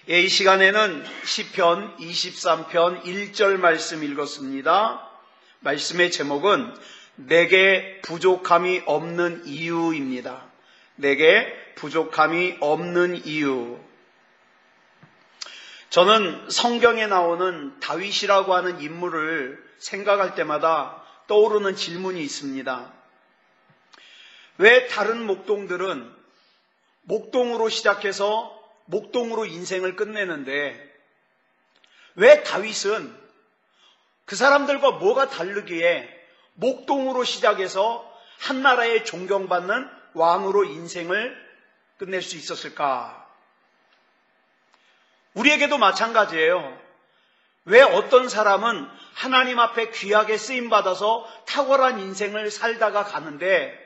이 시간에는 시편 23편 1절 말씀 읽었습니다. 말씀의 제목은 내게 부족함이 없는 이유입니다. 내게 부족함이 없는 이유. 저는 성경에 나오는 다윗이라고 하는 인물을 생각할 때마다 떠오르는 질문이 있습니다. 왜 다른 목동들은 목동으로 시작해서 목동으로 인생을 끝내는데 왜 다윗은 그 사람들과 뭐가 다르기에 목동으로 시작해서 한 나라의 존경받는 왕으로 인생을 끝낼 수 있었을까? 우리에게도 마찬가지예요. 왜 어떤 사람은 하나님 앞에 귀하게 쓰임받아서 탁월한 인생을 살다가 가는데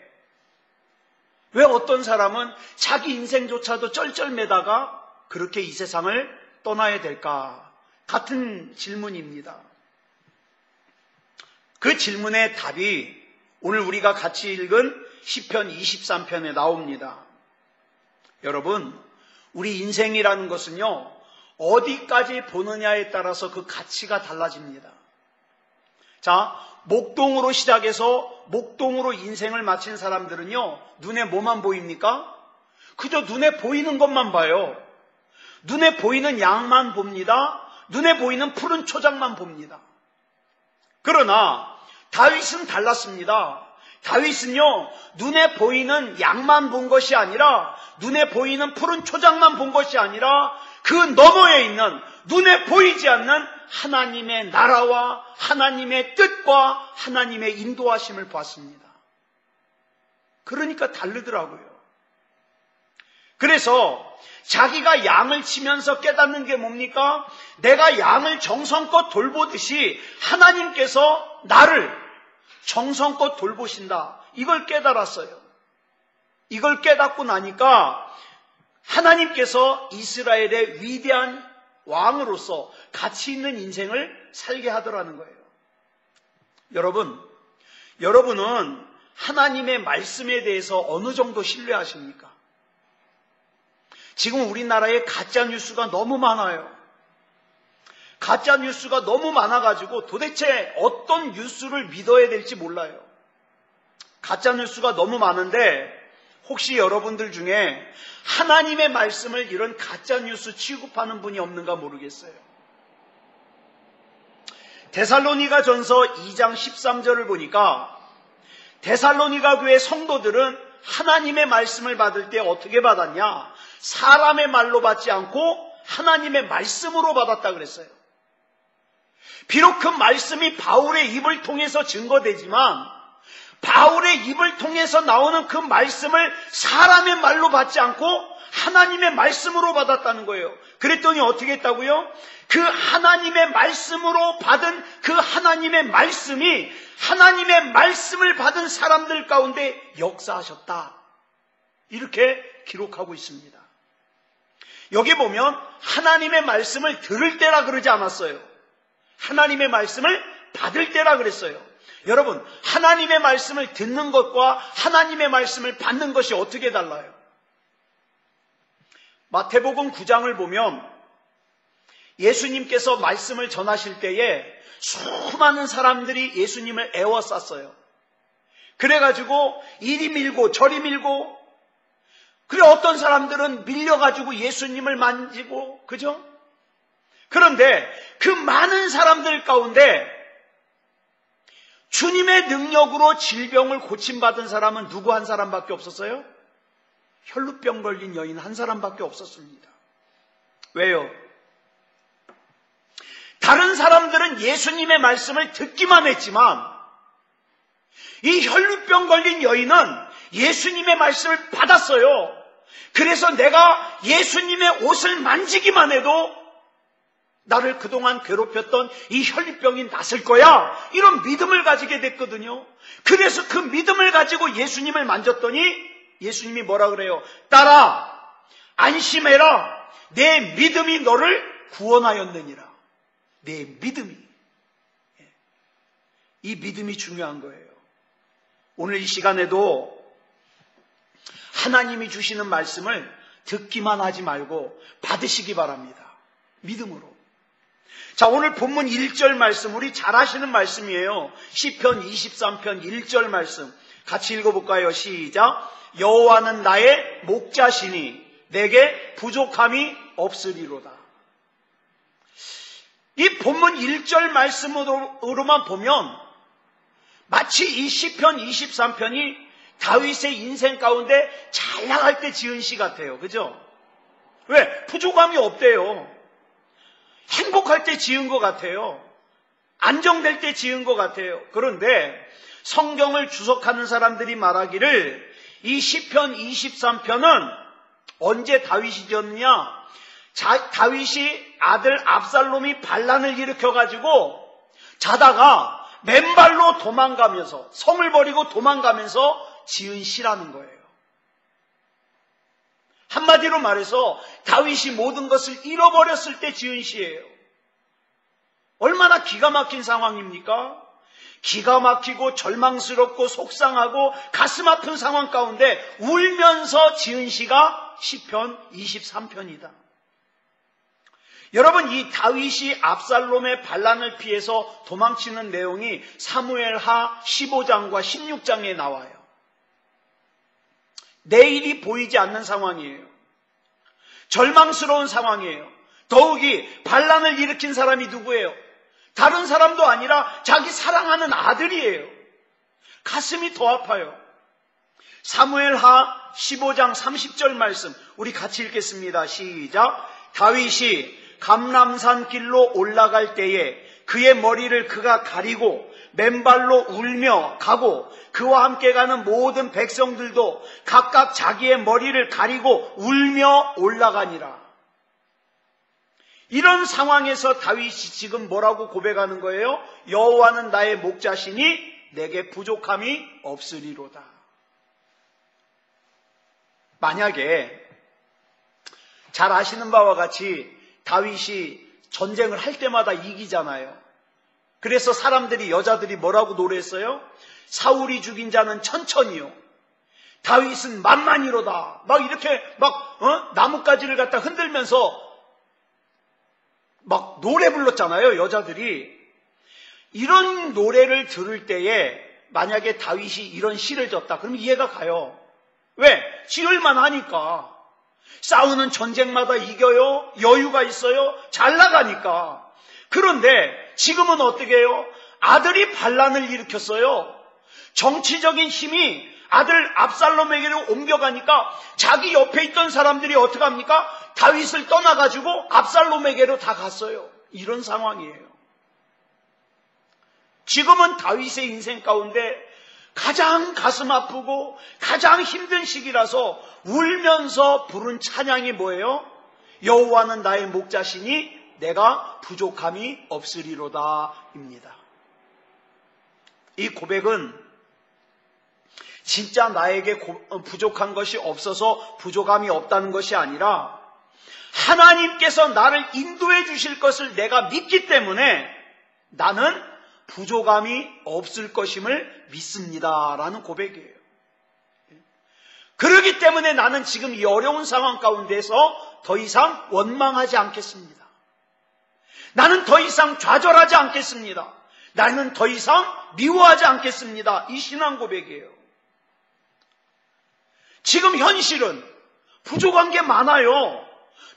왜 어떤 사람은 자기 인생조차도 쩔쩔매다가 그렇게 이 세상을 떠나야 될까? 같은 질문입니다. 그 질문의 답이 오늘 우리가 같이 읽은 시편 23편에 나옵니다. 여러분, 우리 인생이라는 것은요, 어디까지 보느냐에 따라서 그 가치가 달라집니다. 자, 목동으로 시작해서 목동으로 인생을 마친 사람들은요, 눈에 뭐만 보입니까? 그저 눈에 보이는 것만 봐요. 눈에 보이는 양만 봅니다. 눈에 보이는 푸른 초장만 봅니다. 그러나 다윗은 달랐습니다. 다윗은요, 눈에 보이는 양만 본 것이 아니라, 눈에 보이는 푸른 초장만 본 것이 아니라 그 너머에 있는 눈에 보이지 않는 하나님의 나라와 하나님의 뜻과 하나님의 인도하심을 봤습니다. 그러니까 다르더라고요. 그래서 자기가 양을 치면서 깨닫는 게 뭡니까? 내가 양을 정성껏 돌보듯이 하나님께서 나를 정성껏 돌보신다. 이걸 깨달았어요. 이걸 깨닫고 나니까 하나님께서 이스라엘의 위대한 왕으로서 가치 있는 인생을 살게 하더라는 거예요. 여러분은 하나님의 말씀에 대해서 어느 정도 신뢰하십니까? 지금 우리나라에 가짜 뉴스가 너무 많아요. 가짜 뉴스가 너무 많아가지고 도대체 어떤 뉴스를 믿어야 될지 몰라요. 가짜 뉴스가 너무 많은데 혹시 여러분들 중에 하나님의 말씀을 이런 가짜 뉴스 취급하는 분이 없는가 모르겠어요. 데살로니가 전서 2장 13절을 보니까 데살로니가 교회 성도들은 하나님의 말씀을 받을 때 어떻게 받았냐? 사람의 말로 받지 않고 하나님의 말씀으로 받았다 그랬어요. 비록 그 말씀이 바울의 입을 통해서 증거되지만 바울의 입을 통해서 나오는 그 말씀을 사람의 말로 받지 않고 하나님의 말씀으로 받았다는 거예요. 그랬더니 어떻게 했다고요? 그 하나님의 말씀으로 받은 그 하나님의 말씀이 하나님의 말씀을 받은 사람들 가운데 역사하셨다. 이렇게 기록하고 있습니다. 여기 보면 하나님의 말씀을 들을 때라 그러지 않았어요. 하나님의 말씀을 받을 때라 그랬어요. 여러분, 하나님의 말씀을 듣는 것과 하나님의 말씀을 받는 것이 어떻게 달라요? 마태복음 9장을 보면 예수님께서 말씀을 전하실 때에 수많은 사람들이 예수님을 애워쌌어요. 그래가지고 이리 밀고 저리 밀고, 그래 어떤 사람들은 밀려가지고 예수님을 만지고, 그죠? 그런데 그 많은 사람들 가운데 주님의 능력으로 질병을 고침받은 사람은 누구 한 사람밖에 없었어요? 혈루병 걸린 여인 한 사람밖에 없었습니다. 왜요? 다른 사람들은 예수님의 말씀을 듣기만 했지만 이 혈루병 걸린 여인은 예수님의 말씀을 받았어요. 그래서 내가 예수님의 옷을 만지기만 해도 나를 그동안 괴롭혔던 이 혈루병이 낫을 거야. 이런 믿음을 가지게 됐거든요. 그래서 그 믿음을 가지고 예수님을 만졌더니 예수님이 뭐라 그래요? 딸아, 안심해라. 내 믿음이 너를 구원하였느니라. 내 믿음이. 이 믿음이 중요한 거예요. 오늘 이 시간에도 하나님이 주시는 말씀을 듣기만 하지 말고 받으시기 바랍니다. 믿음으로. 자, 오늘 본문 1절 말씀, 우리 잘 아시는 말씀이에요. 시편 23편 1절 말씀 같이 읽어볼까요? 시작. 여호와는 나의 목자시니 내게 부족함이 없으리로다. 이 본문 1절 말씀으로만 보면 마치 이 시편 23편이 다윗의 인생 가운데 잘 나갈 때 지은 시 같아요. 그죠? 왜? 부족함이 없대요. 행복할 때 지은 것 같아요. 안정될 때 지은 것 같아요. 그런데 성경을 주석하는 사람들이 말하기를 이 시편 23편은 언제 다윗이 지었느냐? 다윗이 아들 압살롬이 반란을 일으켜가지고 자다가 맨발로 도망가면서 성을 버리고 도망가면서 지은 시라는 거예요. 한마디로 말해서 다윗이 모든 것을 잃어버렸을 때 지은 시예요. 얼마나 기가 막힌 상황입니까? 기가 막히고 절망스럽고 속상하고 가슴 아픈 상황 가운데 울면서 지은 시가 시편 23편이다. 여러분, 이 다윗이 압살롬의 반란을 피해서 도망치는 내용이 사무엘하 15장과 16장에 나와요. 내일이 보이지 않는 상황이에요. 절망스러운 상황이에요. 더욱이 반란을 일으킨 사람이 누구예요? 다른 사람도 아니라 자기 사랑하는 아들이에요. 가슴이 더 아파요. 사무엘하 15장 30절 말씀 우리 같이 읽겠습니다. 시작. 다윗이 감람산 길로 올라갈 때에 그의 머리를 그가 가리고 맨발로 울며 가고 그와 함께 가는 모든 백성들도 각각 자기의 머리를 가리고 울며 올라가니라. 이런 상황에서 다윗이 지금 뭐라고 고백하는 거예요? 여호와는 나의 목자시니 내게 부족함이 없으리로다. 만약에 잘 아시는 바와 같이 다윗이 전쟁을 할 때마다 이기잖아요. 그래서 사람들이, 여자들이 뭐라고 노래했어요? 사울이 죽인 자는 천천히요, 다윗은 만만히로다. 막 이렇게 나뭇가지를 갖다 흔들면서 막 노래 불렀잖아요, 여자들이. 이런 노래를 들을 때에 만약에 다윗이 이런 시를 졌다, 그럼 이해가 가요. 왜? 지을만 하니까. 싸우는 전쟁마다 이겨요. 여유가 있어요. 잘 나가니까. 그런데 지금은 어떻게 해요? 아들이 반란을 일으켰어요. 정치적인 힘이 아들 압살롬에게로 옮겨가니까 자기 옆에 있던 사람들이 어떻게 합니까? 다윗을 떠나가지고 압살롬에게로 다 갔어요. 이런 상황이에요. 지금은 다윗의 인생 가운데 가장 가슴 아프고 가장 힘든 시기라서 울면서 부른 찬양이 뭐예요? 여호와는 나의 목자시니 내가 부족함이 없으리로다 입니다. 이 고백은 진짜 나에게 부족한 것이 없어서 부족함이 없다는 것이 아니라 하나님께서 나를 인도해 주실 것을 내가 믿기 때문에 나는 부족함이 없을 것임을 믿습니다라는 고백이에요. 그렇기 때문에 나는 지금 이 어려운 상황 가운데서 더 이상 원망하지 않겠습니다. 나는 더 이상 좌절하지 않겠습니다. 나는 더 이상 미워하지 않겠습니다. 이 신앙 고백이에요. 지금 현실은 부족한 게 많아요.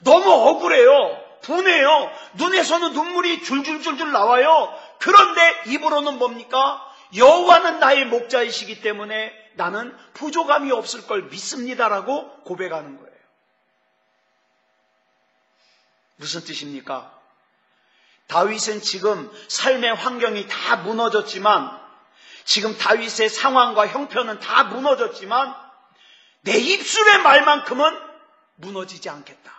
너무 억울해요. 분해요. 눈에서는 눈물이 줄줄줄줄 나와요. 그런데 입으로는 뭡니까? 여호와는 나의 목자이시기 때문에 나는 부족함이 없을 걸 믿습니다라고 고백하는 거예요. 무슨 뜻입니까? 다윗은 지금 삶의 환경이 다 무너졌지만, 지금 다윗의 상황과 형편은 다 무너졌지만 내 입술의 말만큼은 무너지지 않겠다,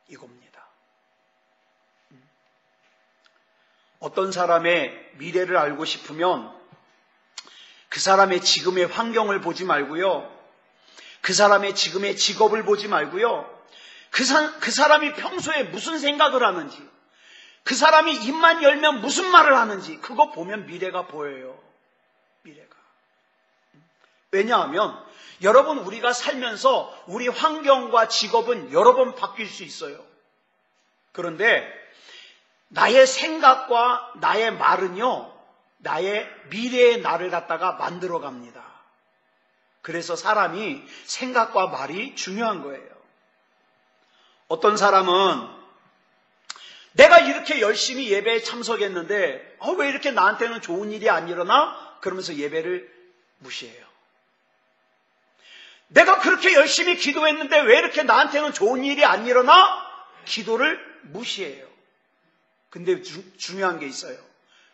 이겁니다. 어떤 사람의 미래를 알고 싶으면 그 사람의 지금의 환경을 보지 말고요, 그 사람의 지금의 직업을 보지 말고요, 그 사람이 평소에 무슨 생각을 하는지, 그 사람이 입만 열면 무슨 말을 하는지, 그거 보면 미래가 보여요. 미래가. 왜냐하면 여러분, 우리가 살면서 우리 환경과 직업은 여러 번 바뀔 수 있어요. 그런데 나의 생각과 나의 말은요, 나의 미래의 나를 갖다가 만들어 갑니다. 그래서 사람이 생각과 말이 중요한 거예요. 어떤 사람은 내가 이렇게 열심히 예배에 참석했는데 왜 이렇게 나한테는 좋은 일이 안 일어나? 그러면서 예배를 무시해요. 내가 그렇게 열심히 기도했는데 왜 이렇게 나한테는 좋은 일이 안 일어나? 기도를 무시해요. 근데 중요한 게 있어요.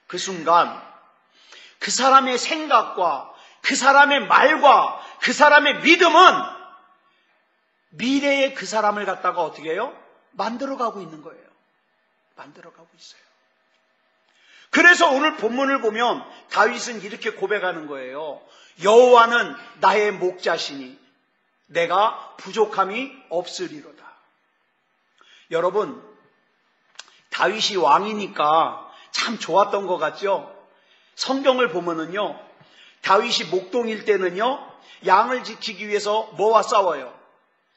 그 순간 그 사람의 생각과 그 사람의 말과 그 사람의 믿음은 미래의 그 사람을 갖다가 어떻게 해요? 만들어가고 있는 거예요. 만들어가고 있어요. 그래서 오늘 본문을 보면 다윗은 이렇게 고백하는 거예요. 여호와는 나의 목자시니 내가 부족함이 없으리로다. 여러분, 다윗이 왕이니까 참 좋았던 것 같죠? 성경을 보면은요, 다윗이 목동일 때는요, 양을 지키기 위해서 뭐와 싸워요?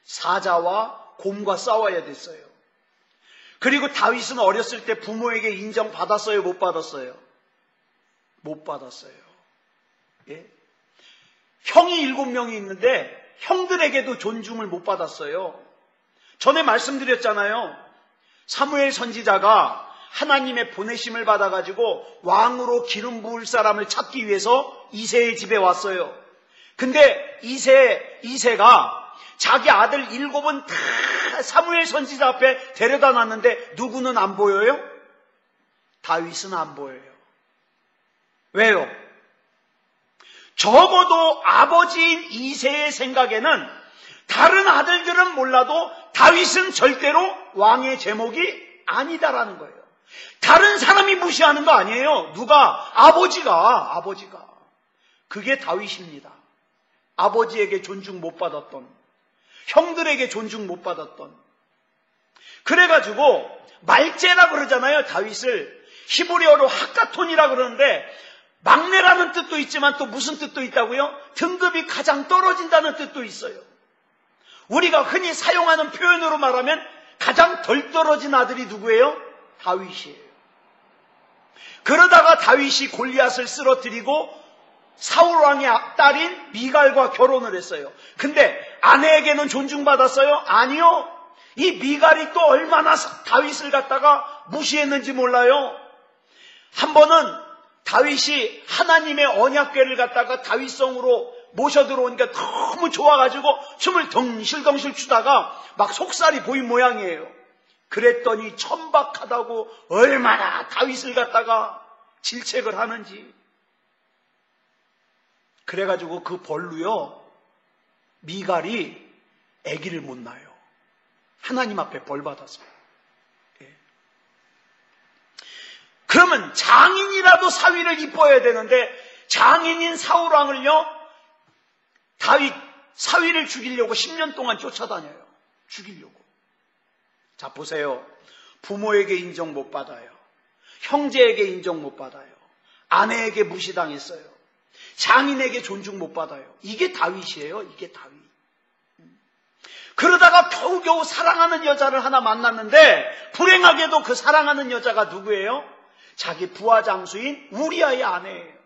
사자와 곰과 싸워야 됐어요. 그리고 다윗은 어렸을 때 부모에게 인정받았어요? 못 받았어요? 못 받았어요. 예? 형이 7명이 있는데 형들에게도 존중을 못 받았어요. 전에 말씀드렸잖아요. 사무엘 선지자가 하나님의 보내심을 받아가지고 왕으로 기름 부을 사람을 찾기 위해서 이새의 집에 왔어요. 근데 이새가 자기 아들 7은 다 사무엘 선지자 앞에 데려다 놨는데 누구는 안 보여요? 다윗은 안 보여요. 왜요? 적어도 아버지인 이새의 생각에는 다른 아들들은 몰라도 다윗은 절대로 왕의 제목이 아니다라는 거예요. 다른 사람이 무시하는 거 아니에요. 누가? 아버지가. 그게 다윗입니다. 아버지에게 존중 못 받았던, 형들에게 존중 못 받았던. 그래가지고 말제라 그러잖아요. 다윗을 히브리어로 하카톤이라 그러는데 막내라는 뜻도 있지만 또 무슨 뜻도 있다고요? 등급이 가장 떨어진다는 뜻도 있어요. 우리가 흔히 사용하는 표현으로 말하면 가장 덜 떨어진 아들이 누구예요? 다윗이에요. 그러다가 다윗이 골리앗을 쓰러뜨리고 사울왕의 딸인 미갈과 결혼을 했어요. 근데 아내에게는 존중받았어요? 아니요. 이 미갈이 또 얼마나 다윗을 갖다가 무시했는지 몰라요. 한 번은 다윗이 하나님의 언약궤를 갖다가 다윗성으로 모셔 들어오니까 너무 좋아가지고 춤을 덩실덩실 추다가 막 속살이 보인 모양이에요. 그랬더니 천박하다고 얼마나 다윗을 갖다가 질책을 하는지. 그래가지고 그 벌로요, 미갈이 아기를 못 낳아요. 하나님 앞에 벌 받았어요. 예. 그러면 장인이라도 사위를 이뻐야 되는데 장인인 사울왕을요, 다윗 사위를 죽이려고 10년 동안 쫓아다녀요. 죽이려고. 자, 보세요. 부모에게 인정 못 받아요. 형제에게 인정 못 받아요. 아내에게 무시당했어요. 장인에게 존중 못 받아요. 이게 다윗이에요. 이게 다윗. 그러다가 겨우겨우 사랑하는 여자를 하나 만났는데 불행하게도 그 사랑하는 여자가 누구예요? 자기 부하 장수인 우리아의 아내예요.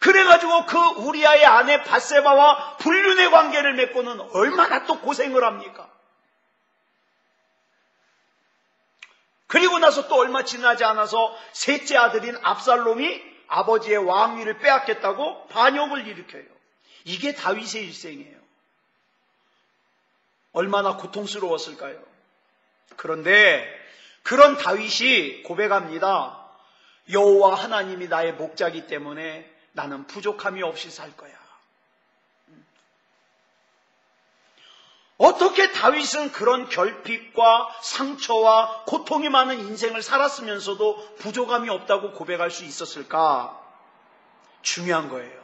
그래가지고 그 우리아의 아내 밧세바와 불륜의 관계를 맺고는 얼마나 또 고생을 합니까? 그리고 나서 또 얼마 지나지 않아서 셋째 아들인 압살롬이 아버지의 왕위를 빼앗겠다고 반역을 일으켜요. 이게 다윗의 일생이에요. 얼마나 고통스러웠을까요? 그런데 그런 다윗이 고백합니다. 여호와 하나님이 나의 목자이기 때문에 나는 부족함이 없이 살 거야. 어떻게 다윗은 그런 결핍과 상처와 고통이 많은 인생을 살았으면서도 부족함이 없다고 고백할 수 있었을까? 중요한 거예요.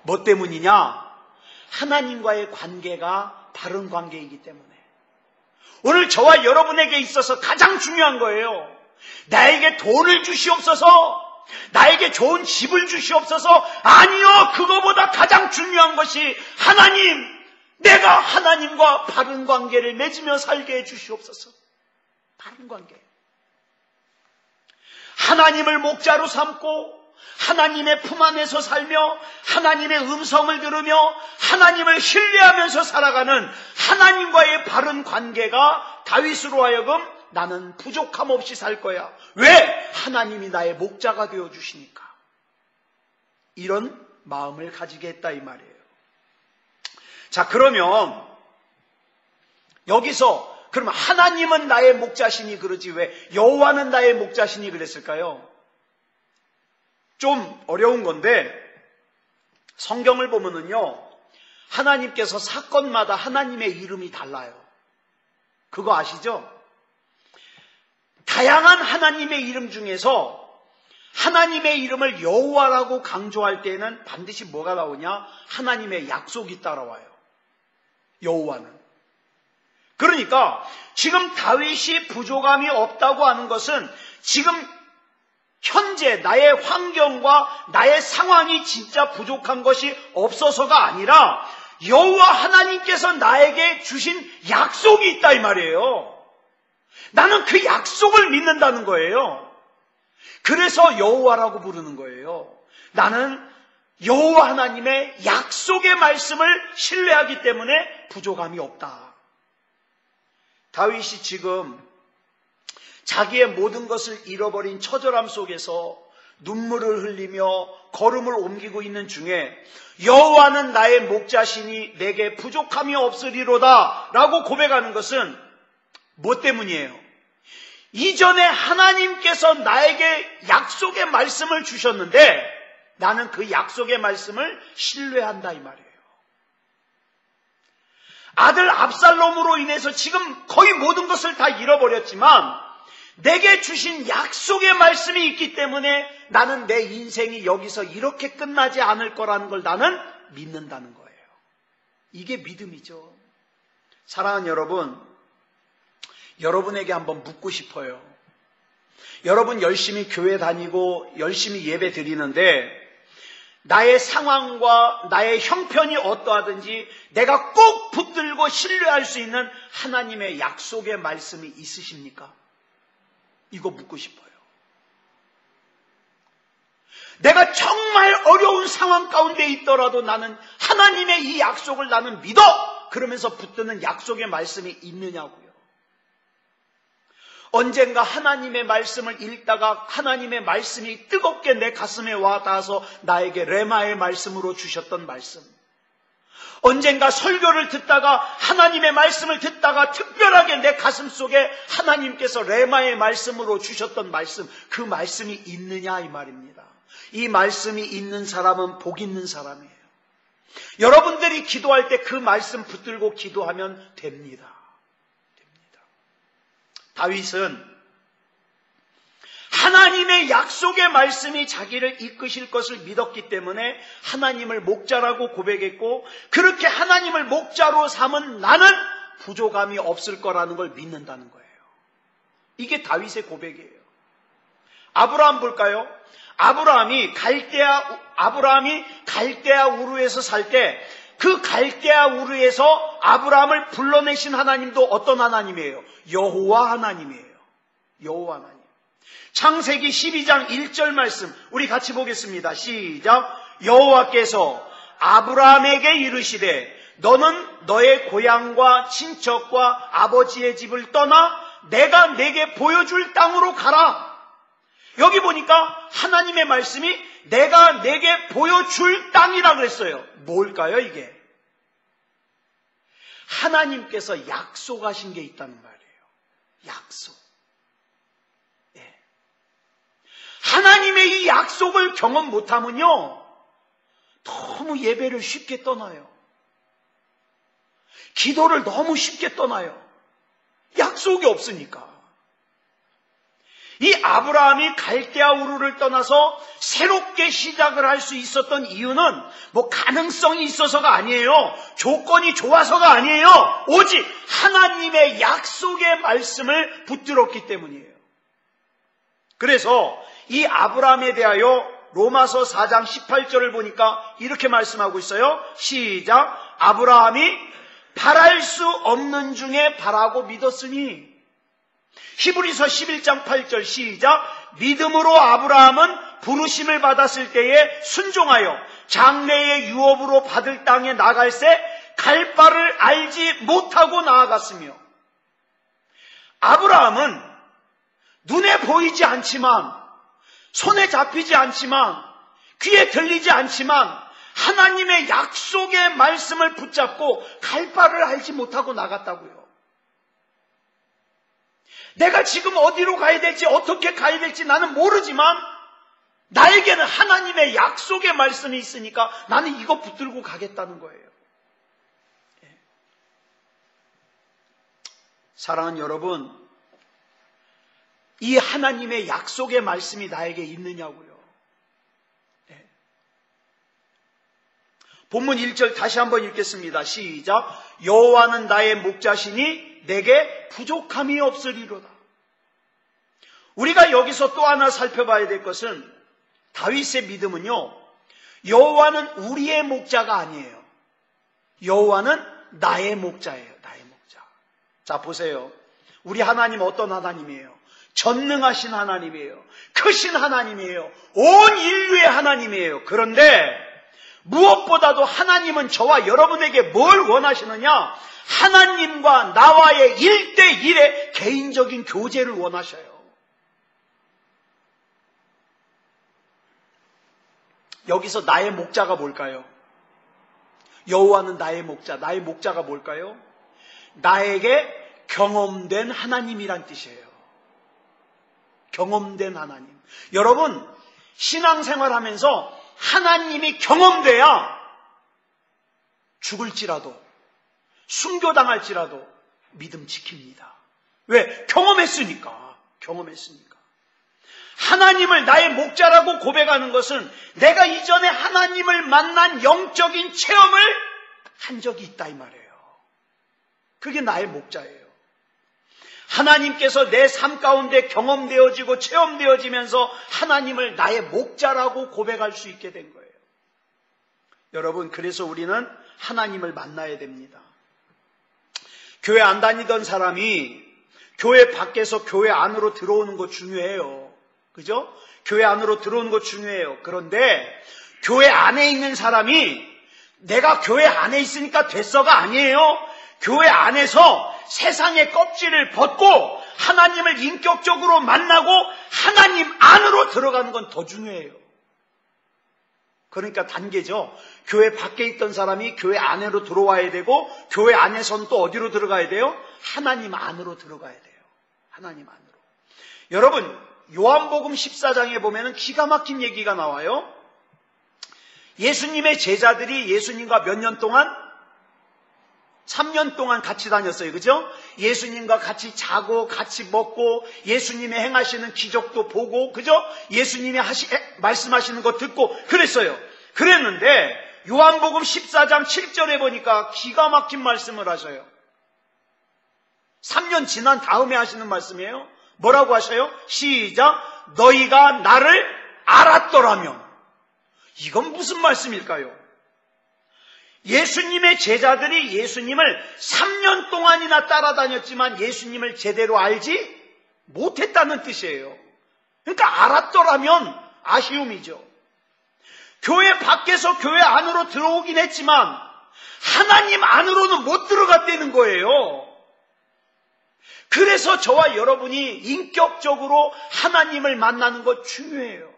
뭐 때문이냐? 하나님과의 관계가 바른 관계이기 때문에. 오늘 저와 여러분에게 있어서 가장 중요한 거예요. 나에게 돈을 주시옵소서, 나에게 좋은 집을 주시옵소서. 아니요, 그거보다 가장 중요한 것이 하나님, 내가 하나님과 바른 관계를 맺으며 살게 해 주시옵소서. 바른 관계. 하나님을 목자로 삼고 하나님의 품 안에서 살며 하나님의 음성을 들으며 하나님을 신뢰하면서 살아가는 하나님과의 바른 관계가 다윗으로 하여금 나는 부족함 없이 살 거야. 왜? 하나님이 나의 목자가 되어주시니까. 이런 마음을 가지게 했다 이 말이에요. 자, 그러면 여기서 그럼 하나님은 나의 목자시니 그러지 왜 여호와는 나의 목자시니 그랬을까요? 좀 어려운 건데 성경을 보면은요, 하나님께서 사건마다 하나님의 이름이 달라요. 그거 아시죠? 다양한 하나님의 이름 중에서 하나님의 이름을 여호와라고 강조할 때는 반드시 뭐가 나오냐? 하나님의 약속이 따라와요. 여호와는. 그러니까 지금 다윗이 부족함이 없다고 하는 것은 지금 현재 나의 환경과 나의 상황이 진짜 부족한 것이 없어서가 아니라 여호와 하나님께서 나에게 주신 약속이 있다 이 말이에요. 나는 그 약속을 믿는다는 거예요. 그래서 여호와라고 부르는 거예요. 나는 여호와 하나님의 약속의 말씀을 신뢰하기 때문에 부족함이 없다. 다윗이 지금 자기의 모든 것을 잃어버린 처절함 속에서 눈물을 흘리며 걸음을 옮기고 있는 중에 여호와는 나의 목자시니 내게 부족함이 없으리로다 라고 고백하는 것은 뭐 때문이에요? 이전에 하나님께서 나에게 약속의 말씀을 주셨는데 나는 그 약속의 말씀을 신뢰한다 이 말이에요. 아들 압살롬으로 인해서 지금 거의 모든 것을 다 잃어버렸지만 내게 주신 약속의 말씀이 있기 때문에 나는 내 인생이 여기서 이렇게 끝나지 않을 거라는 걸 나는 믿는다는 거예요. 이게 믿음이죠. 사랑하는 여러분, 여러분에게 한번 묻고 싶어요. 여러분 열심히 교회 다니고 열심히 예배 드리는데 나의 상황과 나의 형편이 어떠하든지 내가 꼭 붙들고 신뢰할 수 있는 하나님의 약속의 말씀이 있으십니까? 이거 묻고 싶어요. 내가 정말 어려운 상황 가운데 있더라도 나는 하나님의 이 약속을 나는 믿어! 그러면서 붙드는 약속의 말씀이 있느냐고요. 언젠가 하나님의 말씀을 읽다가 하나님의 말씀이 뜨겁게 내 가슴에 와 닿아서 나에게 레마의 말씀으로 주셨던 말씀. 언젠가 설교를 듣다가 하나님의 말씀을 듣다가 특별하게 내 가슴 속에 하나님께서 레마의 말씀으로 주셨던 말씀, 그 말씀이 있느냐 이 말입니다. 이 말씀이 있는 사람은 복 있는 사람이에요. 여러분들이 기도할 때 그 말씀 붙들고 기도하면 됩니다. 다윗은 하나님의 약속의 말씀이 자기를 이끄실 것을 믿었기 때문에 하나님을 목자라고 고백했고 그렇게 하나님을 목자로 삼은 나는 부족함이 없을 거라는 걸 믿는다는 거예요. 이게 다윗의 고백이에요. 아브라함 볼까요? 아브라함이 갈대아 우르에서 살 때 그 갈대아 우르에서 아브라함을 불러내신 하나님도 어떤 하나님이에요? 여호와 하나님이에요. 여호와 하나님. 창세기 12장 1절 말씀 우리 같이 보겠습니다. 시작. 여호와께서 아브라함에게 이르시되 너는 너의 고향과 친척과 아버지의 집을 떠나 내가 내게 보여줄 땅으로 가라. 여기 보니까 하나님의 말씀이 내가 내게 보여줄 땅이라 그랬어요. 뭘까요 이게? 하나님께서 약속하신 게 있다는 말이에요. 약속. 네. 하나님의 이 약속을 경험 못하면요 너무 예배를 쉽게 떠나요. 기도를 너무 쉽게 떠나요. 약속이 없으니까. 이 아브라함이 갈대아 우르를 떠나서 새롭게 시작을 할 수 있었던 이유는 뭐 가능성이 있어서가 아니에요. 조건이 좋아서가 아니에요. 오직 하나님의 약속의 말씀을 붙들었기 때문이에요. 그래서 이 아브라함에 대하여 로마서 4장 18절을 보니까 이렇게 말씀하고 있어요. 시작. 아브라함이 바랄 수 없는 중에 바라고 믿었으니 히브리서 11장 8절 시작. 믿음으로 아브라함은 부르심을 받았을 때에 순종하여 장래의 유업으로 받을 땅에 나갈새 갈 바를 알지 못하고 나아갔으며, 아브라함은 눈에 보이지 않지만, 손에 잡히지 않지만, 귀에 들리지 않지만 하나님의 약속의 말씀을 붙잡고 갈 바를 알지 못하고 나갔다고요. 내가 지금 어디로 가야 될지, 어떻게 가야 될지 나는 모르지만 나에게는 하나님의 약속의 말씀이 있으니까 나는 이거 붙들고 가겠다는 거예요. 사랑하는 여러분, 이 하나님의 약속의 말씀이 나에게 있느냐고요. 본문 1절 다시 한번 읽겠습니다. 시작. 여호와는 나의 목자시니 내게 부족함이 없으리로다. 우리가 여기서 또 하나 살펴봐야 될 것은, 다윗의 믿음은요, 여호와는 우리의 목자가 아니에요. 여호와는 나의 목자예요. 나의 목자. 자, 보세요. 우리 하나님 어떤 하나님이에요? 전능하신 하나님이에요. 크신 하나님이에요. 온 인류의 하나님이에요. 그런데 무엇보다도 하나님은 저와 여러분에게 뭘 원하시느냐? 하나님과 나와의 1대1의 개인적인 교제를 원하셔요. 여기서 나의 목자가 뭘까요? 여호와는 나의 목자. 나의 목자가 뭘까요? 나에게 경험된 하나님이란 뜻이에요. 경험된 하나님. 여러분, 신앙생활하면서 하나님이 경험돼야 죽을지라도, 순교당할지라도 믿음 지킵니다. 왜? 경험했으니까. 하나님을 나의 목자라고 고백하는 것은 내가 이전에 하나님을 만난 영적인 체험을 한 적이 있다 이 말이에요. 그게 나의 목자예요. 하나님께서 내 삶 가운데 경험되어지고 체험되어지면서 하나님을 나의 목자라고 고백할 수 있게 된 거예요. 여러분, 그래서 우리는 하나님을 만나야 됩니다. 교회 안 다니던 사람이 교회 밖에서 교회 안으로 들어오는 거 중요해요. 그죠? 교회 안으로 들어오는 거 중요해요. 그런데 교회 안에 있는 사람이 내가 교회 안에 있으니까 됐어가 아니에요. 교회 안에서 세상의 껍질을 벗고 하나님을 인격적으로 만나고 하나님 안으로 들어가는 건 더 중요해요. 그러니까 단계죠. 교회 밖에 있던 사람이 교회 안으로 들어와야 되고, 교회 안에서는 또 어디로 들어가야 돼요? 하나님 안으로 들어가야 돼요. 하나님 안으로. 여러분, 요한복음 14장에 보면은 기가 막힌 얘기가 나와요. 예수님의 제자들이 예수님과 몇 년 동안? 3년 동안 같이 다녔어요. 그죠? 예수님과 같이 자고 같이 먹고 예수님의 행하시는 기적도 보고, 그죠? 예수님이 말씀하시는 거 듣고 그랬어요. 그랬는데 요한복음 14장 7절에 보니까 기가 막힌 말씀을 하셔요. 3년 지난 다음에 하시는 말씀이에요. 뭐라고 하셔요? 시작. 너희가 나를 알았더라면. 이건 무슨 말씀일까요? 예수님의 제자들이 예수님을 3년 동안이나 따라다녔지만 예수님을 제대로 알지 못했다는 뜻이에요. 그러니까 알았더라면 아쉬움이죠. 교회 밖에서 교회 안으로 들어오긴 했지만 하나님 안으로는 못 들어갔다는 거예요. 그래서 저와 여러분이 인격적으로 하나님을 만나는 거 중요해요.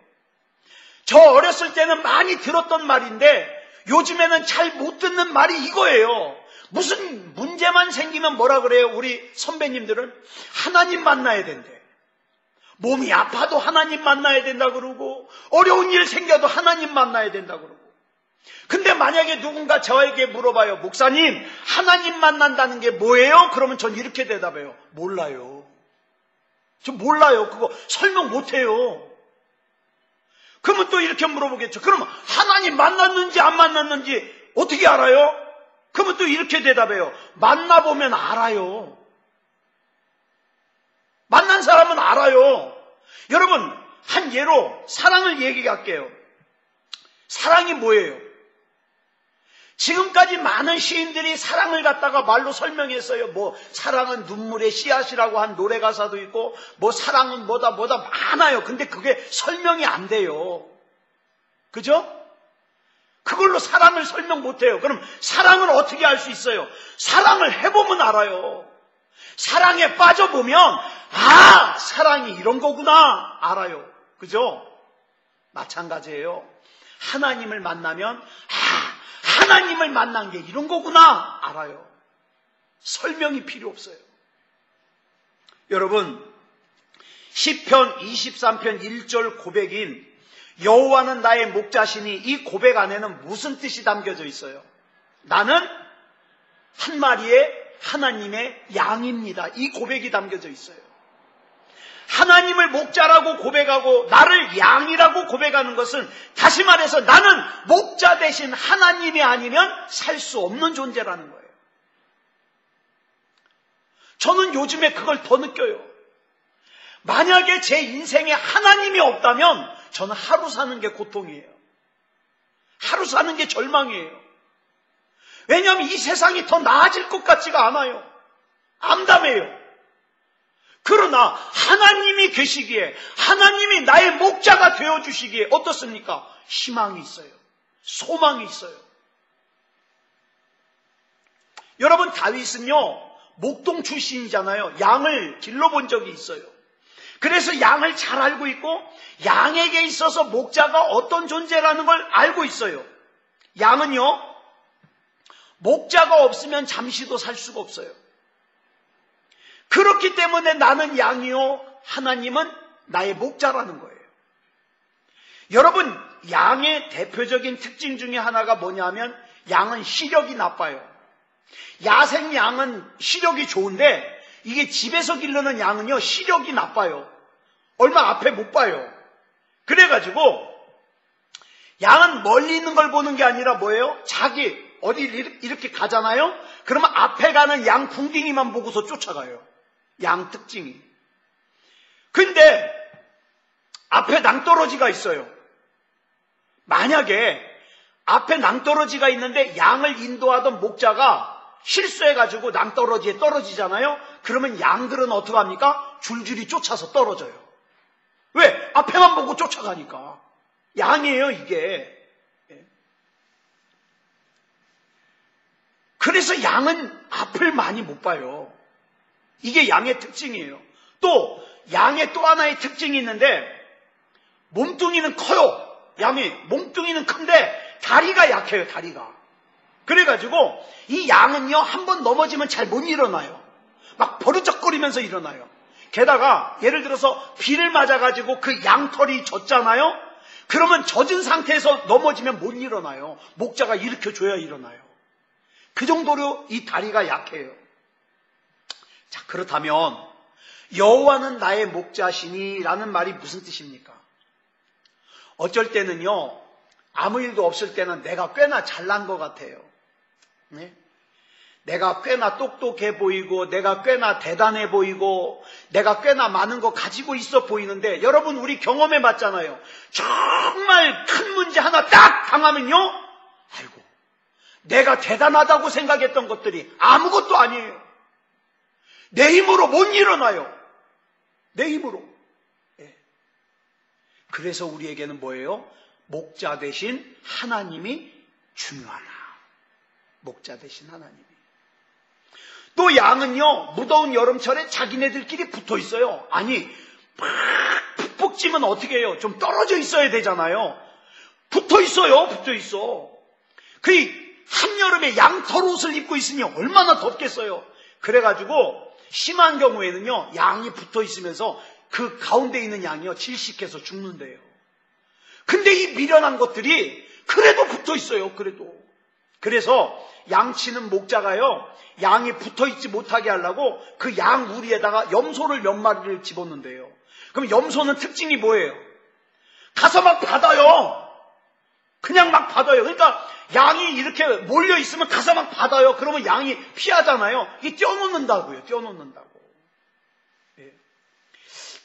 저 어렸을 때는 많이 들었던 말인데 요즘에는 잘 못 듣는 말이 이거예요. 무슨 문제만 생기면 뭐라 그래요? 우리 선배님들은 하나님 만나야 된대. 몸이 아파도 하나님 만나야 된다 그러고, 어려운 일 생겨도 하나님 만나야 된다 그러고. 근데 만약에 누군가 저에게 물어봐요. 목사님, 하나님 만난다는 게 뭐예요? 그러면 전 이렇게 대답해요. 몰라요. 저 몰라요. 그거 설명 못해요. 그러면 또 이렇게 물어보겠죠. 그러면 하나님 만났는지 안 만났는지 어떻게 알아요? 그러면 또 이렇게 대답해요. 만나보면 알아요. 만난 사람은 알아요. 여러분, 한 예로 사랑을 얘기할게요. 사랑이 뭐예요? 지금까지 많은 시인들이 사랑을 갖다가 말로 설명했어요. 뭐 사랑은 눈물의 씨앗이라고 한 노래 가사도 있고 뭐 사랑은 뭐다 많아요. 근데 그게 설명이 안 돼요. 그죠? 그걸로 사랑을 설명 못해요. 그럼 사랑을 어떻게 알 수 있어요? 사랑을 해보면 알아요. 사랑에 빠져보면 아, 사랑이 이런 거구나 알아요. 그죠? 마찬가지예요. 하나님을 만나면 하나님을 만난 게 이런 거구나 알아요. 설명이 필요 없어요. 여러분, 시편 23편 1절 고백인 여호와는 나의 목자시니 이 고백 안에는 무슨 뜻이 담겨져 있어요? 나는 한 마리의 하나님의 양입니다. 이 고백이 담겨져 있어요. 하나님을 목자라고 고백하고 나를 양이라고 고백하는 것은 다시 말해서 나는 목자 대신 하나님이 아니면 살 수 없는 존재라는 거예요. 저는 요즘에 그걸 더 느껴요. 만약에 제 인생에 하나님이 없다면 저는 하루 사는 게 고통이에요. 하루 사는 게 절망이에요. 왜냐하면 이 세상이 더 나아질 것 같지가 않아요. 암담해요. 그러나 하나님이 계시기에, 하나님이 나의 목자가 되어주시기에 어떻습니까? 희망이 있어요. 소망이 있어요. 여러분, 다윗은요 목동 출신이잖아요. 양을 길러본 적이 있어요. 그래서 양을 잘 알고 있고 양에게 있어서 목자가 어떤 존재라는 걸 알고 있어요. 양은요 목자가 없으면 잠시도 살 수가 없어요. 그렇기 때문에 나는 양이요 하나님은 나의 목자라는 거예요. 여러분, 양의 대표적인 특징 중에 하나가 뭐냐면 양은 시력이 나빠요. 야생 양은 시력이 좋은데 이게 집에서 기르는 양은요 시력이 나빠요. 얼마 앞에 못 봐요. 그래가지고 양은 멀리 있는 걸 보는 게 아니라 뭐예요? 자기 어디 이렇게 가잖아요. 그러면 앞에 가는 양 궁둥이만 보고서 쫓아가요. 양 특징이. 근데 앞에 낭떠러지가 있어요. 만약에 앞에 낭떠러지가 있는데 양을 인도하던 목자가 실수해가지고 낭떠러지에 떨어지잖아요. 그러면 양들은 어떡합니까? 줄줄이 쫓아서 떨어져요. 왜? 앞에만 보고 쫓아가니까. 양이에요 이게. 그래서 양은 앞을 많이 못 봐요. 이게 양의 특징이에요. 또 양의 또 하나의 특징이 있는데 몸뚱이는 커요. 양이 몸뚱이는 큰데 다리가 약해요. 다리가. 그래가지고 이 양은요 한번 넘어지면 잘 못 일어나요. 막 버르적거리면서 일어나요. 게다가 예를 들어서 비를 맞아가지고 그 양털이 젖잖아요. 그러면 젖은 상태에서 넘어지면 못 일어나요. 목자가 일으켜줘야 일어나요. 그 정도로 이 다리가 약해요. 자, 그렇다면 여호와는 나의 목자시니 라는 말이 무슨 뜻입니까? 어쩔 때는요 아무 일도 없을 때는 내가 꽤나 잘난 것 같아요. 네? 내가 꽤나 똑똑해 보이고 내가 꽤나 대단해 보이고 내가 꽤나 많은 거 가지고 있어 보이는데 여러분 우리 경험해 봤잖아요. 정말 큰 문제 하나 딱 당하면요 아이고 내가 대단하다고 생각했던 것들이 아무것도 아니에요. 내 힘으로 못 일어나요. 내 힘으로. 네. 그래서 우리에게는 뭐예요? 목자 대신 하나님이 중요하다. 목자 대신 하나님이. 또 양은요 무더운 여름철에 자기네들끼리 붙어 있어요. 아니 푹푹 찌면 어떻게 해요? 좀 떨어져 있어야 되잖아요. 붙어 있어요. 붙어 있어. 그 한여름에 양털 옷을 입고 있으니 얼마나 덥겠어요. 그래가지고 심한 경우에는요 양이 붙어 있으면서 그 가운데 있는 양이요 질식해서 죽는데요. 근데 이 미련한 것들이 그래도 붙어 있어요. 그래서 양치는 목자가요 양이 붙어 있지 못하게 하려고 그 양 우리에다가 염소를 몇 마리를 집었는데요. 그럼 염소는 특징이 뭐예요? 가서 막 받아요. 그냥 막 받아요. 그러니까 양이 이렇게 몰려 있으면 가서 막 받아요. 그러면 양이 피하잖아요. 이게 떼어놓는다고요. 떼어놓는다고. 예.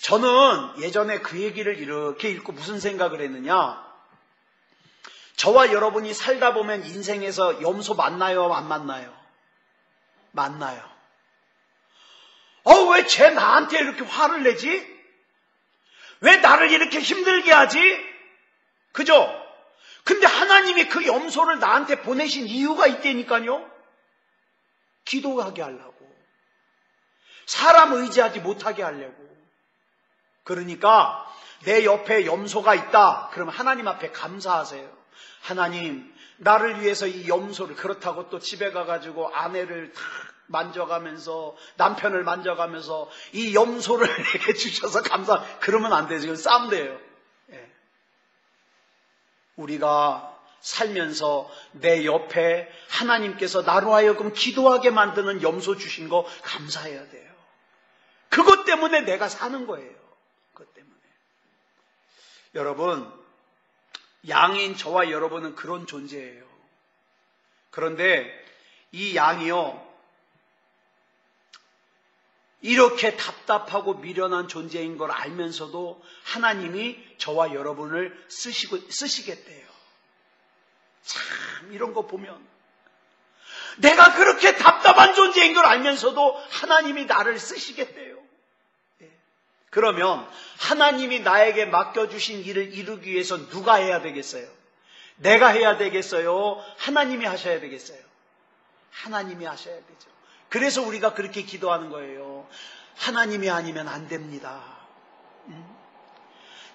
저는 예전에 그 얘기를 이렇게 읽고 무슨 생각을 했느냐. 저와 여러분이 살다 보면 인생에서 염소 만나요? 안 만나요? 만나요. 왜 쟤 나한테 이렇게 화를 내지? 왜 나를 이렇게 힘들게 하지? 그죠? 근데 하나님이 그 염소를 나한테 보내신 이유가 있다니까요. 기도하게 하려고. 사람 의지하지 못하게 하려고. 그러니까 내 옆에 염소가 있다. 그러면 하나님 앞에 감사하세요. 하나님, 나를 위해서 이 염소를, 그렇다고 또 집에 가가지고 아내를 탁 만져가면서, 남편을 만져가면서 이 염소를 내게 주셔서 그러면 안 되죠. 이건 싸움돼요. 예. 우리가 살면서 내 옆에 하나님께서 나로 하여금 기도하게 만드는 염소 주신 거 감사해야 돼요. 그것 때문에 내가 사는 거예요. 그것 때문에. 여러분, 양인 저와 여러분은 그런 존재예요. 그런데 이 양이요, 이렇게 답답하고 미련한 존재인 걸 알면서도 하나님이 저와 여러분을 쓰시겠대요. 참, 이런 거 보면 내가 그렇게 답답한 존재인 걸 알면서도 하나님이 나를 쓰시겠대요. 그러면 하나님이 나에게 맡겨주신 일을 이루기 위해서 누가 해야 되겠어요? 내가 해야 되겠어요? 하나님이 하셔야 되겠어요? 하나님이 하셔야 되죠. 그래서 우리가 그렇게 기도하는 거예요. 하나님이 아니면 안 됩니다.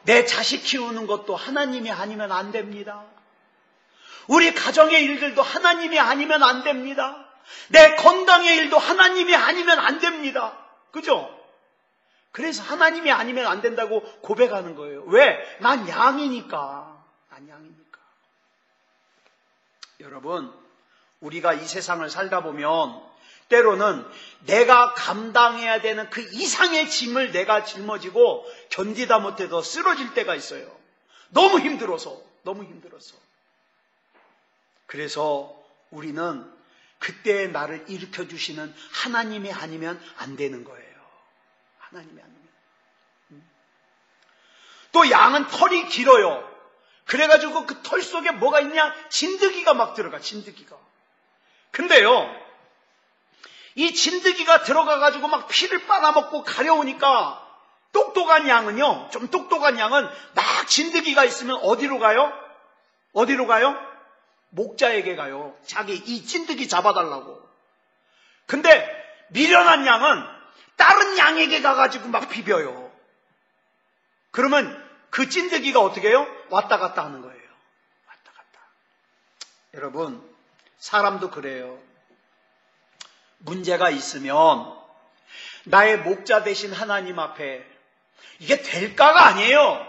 내 자식 키우는 것도 하나님이 아니면 안 됩니다. 우리 가정의 일들도 하나님이 아니면 안 됩니다. 내 건강의 일도 하나님이 아니면 안 됩니다. 그죠? 그래서 하나님이 아니면 안 된다고 고백하는 거예요. 왜? 난 양이니까. 난 양이니까. 여러분, 우리가 이 세상을 살다 보면 때로는 내가 감당해야 되는 그 이상의 짐을 내가 짊어지고 견디다 못해서 쓰러질 때가 있어요. 너무 힘들어서. 그래서 우리는 그때 나를 일으켜주시는 하나님이 아니면 안 되는 거예요. 하나님이 아니면. 또 양은 털이 길어요. 그래가지고 그 털 속에 뭐가 있냐? 진드기가 막 들어가, 진드기가. 근데요, 이 진드기가 들어가가지고 막 피를 빨아먹고 가려우니까 똑똑한 양은요, 좀 똑똑한 양은 막 진드기가 있으면 어디로 가요? 어디로 가요? 목자에게 가요. 자기 이 진드기 잡아달라고. 근데 미련한 양은 다른 양에게 가가지고 막 비벼요. 그러면 그 찐득이가 어떻게 해요? 왔다 갔다 하는 거예요. 왔다 갔다. 여러분, 사람도 그래요. 문제가 있으면 나의 목자 되신 하나님 앞에 이게 될까가 아니에요.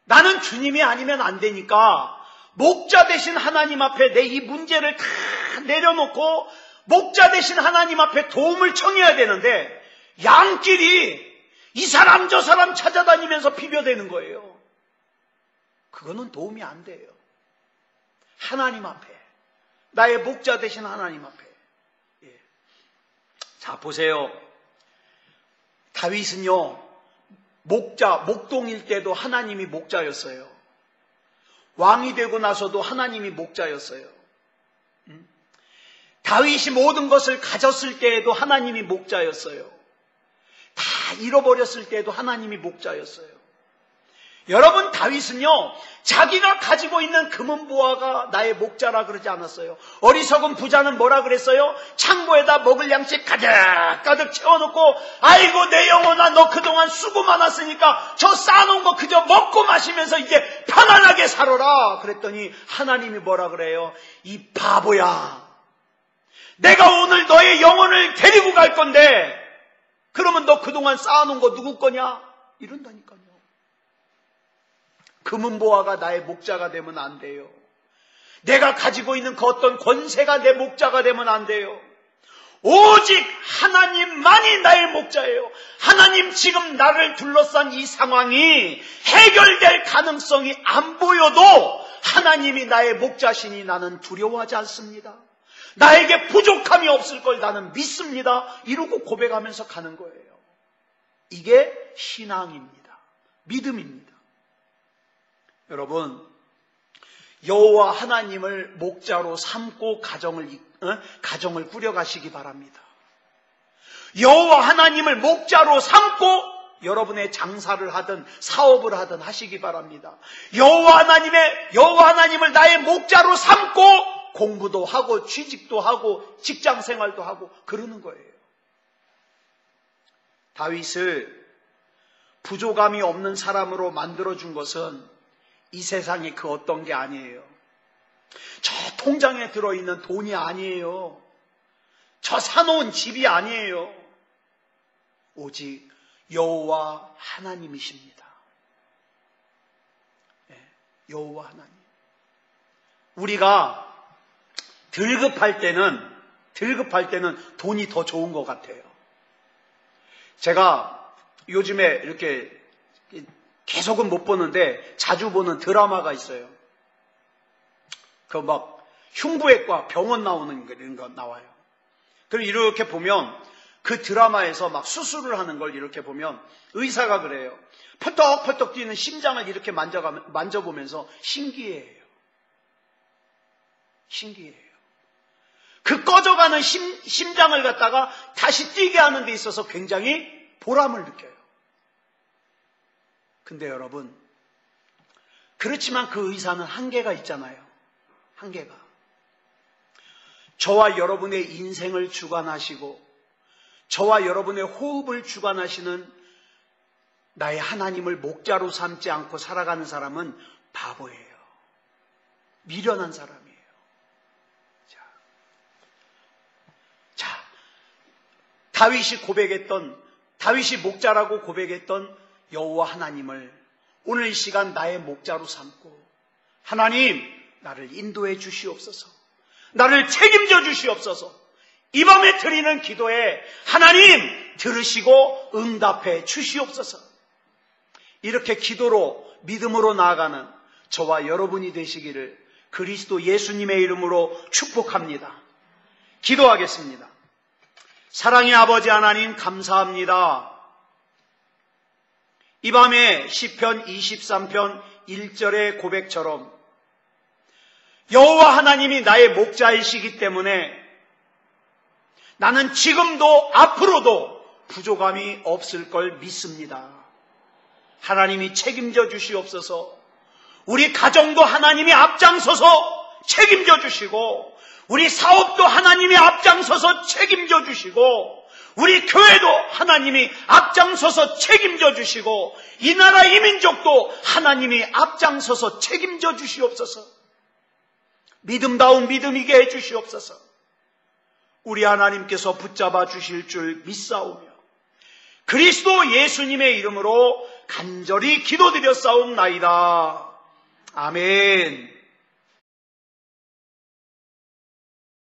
나는 주님이 아니면 안 되니까 목자 되신 하나님 앞에 내 이 문제를 다 내려놓고 목자 되신 하나님 앞에 도움을 청해야 되는데 양끼리 이 사람 저 사람 찾아다니면서 비벼대는 거예요. 그거는 도움이 안 돼요. 하나님 앞에, 나의 목자 되신 하나님 앞에. 예. 자, 보세요. 다윗은요, 목동일 때도 하나님이 목자였어요. 왕이 되고 나서도 하나님이 목자였어요. 다윗이 모든 것을 가졌을 때에도 하나님이 목자였어요. 다 잃어버렸을 때에도 하나님이 목자였어요. 여러분, 다윗은요, 자기가 가지고 있는 금은보화가 나의 목자라 그러지 않았어요. 어리석은 부자는 뭐라 그랬어요? 창고에다 먹을 양식 가득가득 채워놓고, 아이고 내 영혼아, 너 그동안 수고 많았으니까 저 쌓아놓은 거 그저 먹고 마시면서 이제 편안하게 살아라 그랬더니 하나님이 뭐라 그래요? 이 바보야, 내가 오늘 너의 영혼을 데리고 갈 건데 그러면 너 그동안 쌓아놓은 거 누구 거냐? 이런다니까요. 금은보화가 나의 목자가 되면 안 돼요. 내가 가지고 있는 그 어떤 권세가 내 목자가 되면 안 돼요. 오직 하나님만이 나의 목자예요. 하나님, 지금 나를 둘러싼 이 상황이 해결될 가능성이 안 보여도 하나님이 나의 목자시니 나는 두려워하지 않습니다. 나에게 부족함이 없을 걸 나는 믿습니다. 이러고 고백하면서 가는 거예요. 이게 신앙입니다. 믿음입니다. 여러분, 여호와 하나님을 목자로 삼고 가정을 꾸려가시기 바랍니다. 여호와 하나님을 목자로 삼고 여러분의 장사를 하든 사업을 하든 하시기 바랍니다. 여호와 하나님을 나의 목자로 삼고 공부도 하고 취직도 하고 직장 생활도 하고 그러는 거예요. 다윗을 부족함이 없는 사람으로 만들어준 것은 이 세상의 그 어떤 게 아니에요. 저 통장에 들어있는 돈이 아니에요. 저 사놓은 집이 아니에요. 오직 여호와 하나님이십니다. 여호와 하나님. 우리가 들급할 때는 돈이 더 좋은 것 같아요. 제가 요즘에 이렇게 계속은 못 보는데 자주 보는 드라마가 있어요. 그 막 흉부외과 병원 나오는 이런 거 나와요. 그리고 이렇게 보면 그 드라마에서 막 수술을 하는 걸 이렇게 보면 의사가 그래요. 펄떡펄떡 뛰는 심장을 이렇게 만져보면서 신기해요. 신기해요. 그 꺼져가는 심장을 갖다가 다시 뛰게 하는 데 있어서 굉장히 보람을 느껴요. 근데 여러분, 그렇지만 그 의사는 한계가 있잖아요. 한계가. 저와 여러분의 인생을 주관하시고 저와 여러분의 호흡을 주관하시는 나의 하나님을 목자로 삼지 않고 살아가는 사람은 바보예요. 미련한 사람이에요. 자, 다윗이 목자라고 고백했던 여호와 하나님을 오늘 이 시간 나의 목자로 삼고 하나님 나를 인도해 주시옵소서. 나를 책임져 주시옵소서. 이 밤에 드리는 기도에 하나님 들으시고 응답해 주시옵소서. 이렇게 기도로 믿음으로 나아가는 저와 여러분이 되시기를 그리스도 예수님의 이름으로 축복합니다. 기도하겠습니다. 사랑의 아버지 하나님 감사합니다. 이 밤에 시편 23편 1절의 고백처럼 여호와 하나님이 나의 목자이시기 때문에 나는 지금도 앞으로도 부족함이 없을 걸 믿습니다. 하나님이 책임져 주시옵소서. 우리 가정도 하나님이 앞장서서 책임져 주시고 우리 사업도 하나님이 앞장서서 책임져 주시고 우리 교회도 하나님이 앞장서서 책임져 주시고 이 나라 이 민족도 하나님이 앞장서서 책임져 주시옵소서. 믿음다운 믿음이게 해 주시옵소서. 우리 하나님께서 붙잡아 주실 줄 믿사오며 그리스도 예수님의 이름으로 간절히 기도드렸사옵나이다. 아멘.